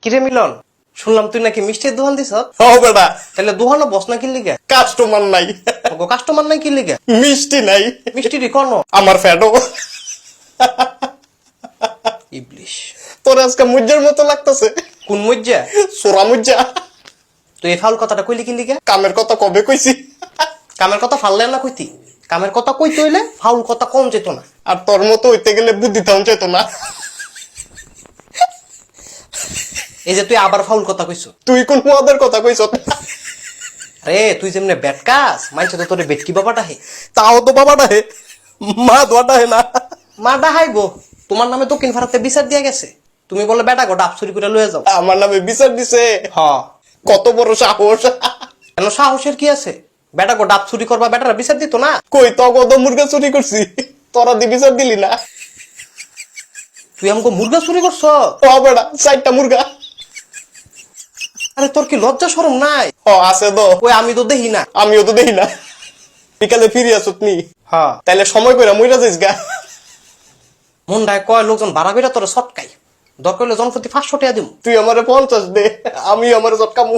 কিরে মিলন, শুনলাম তুই নাকি মিষ্টির দোকান দিছ? ও বেটা, তাহলে দোকানে বস না কি লিগা? কাস্টমার নাই, কাস্টমার নাই কি লিগা? মিষ্টি নাই, মিষ্টি রে কোন আমার ফ্যাটও। ইবলিশ। তোর আজকে মুজ্জার মতো লাগতেছে। কোন মজ্জা? সোরা মুজ্জা। তুই এই ফাউল কথাটা কইলি কি লিগা? কামের কথা কবে কইছি? কামের কথা ফাললে না কইতি? কামের কথা কইতে হইলে ফাউল কথা কম যেত না। আর তোর মতো হইতে গেলে বুদ্ধি থাউন চাইতো না। এই যে তুই আবার ফাউল কথা কইছ। তুই কোন মদের কথা কইছ? আরে তুই যেমনে বেটকাস মাইছে তো তোরে বেটকি বাবাটা হে। তাও তো বাবাটা হে, মা দোয়াটা হে না। মা ডাহাই গো, তোমার নামে দক্ষিণ ভারতে বিচার দিয়া গেছে। তুমি বলে বেটা গো ডাব চুরি করে লয়ে যাও। আমার নামে বিচার দিছে। হ, কত বড় সাহস! কেন সাহসের কি আছে? বেটা গো ডাব চুরি করবা, বেটারা বিচার দিত না? কই তো কত মুরগা চুরি করছি, তোরা দি বিচার দিলি না। তুই আমাকে মুরগা চুরি করছ? ও বেটা, 4টা মুরগা। আরে তোর কি লজ্জা শরম নাই? ও আছে তো, ওই আমি তো দেখি না। আমিও তো দেখি না। বিকালে ফিরে আসত নি, হ্যাঁ, তাইলে সময় করে মইরা যাইস গা। মন্ডায় কয় লোকজন ভাড়া বেটা তোরা সটকাই, দরকার হলে জনপ্রতি 500 টাকা দিব। তুই আমারে 50 দে, আমি আমারে চটকামু।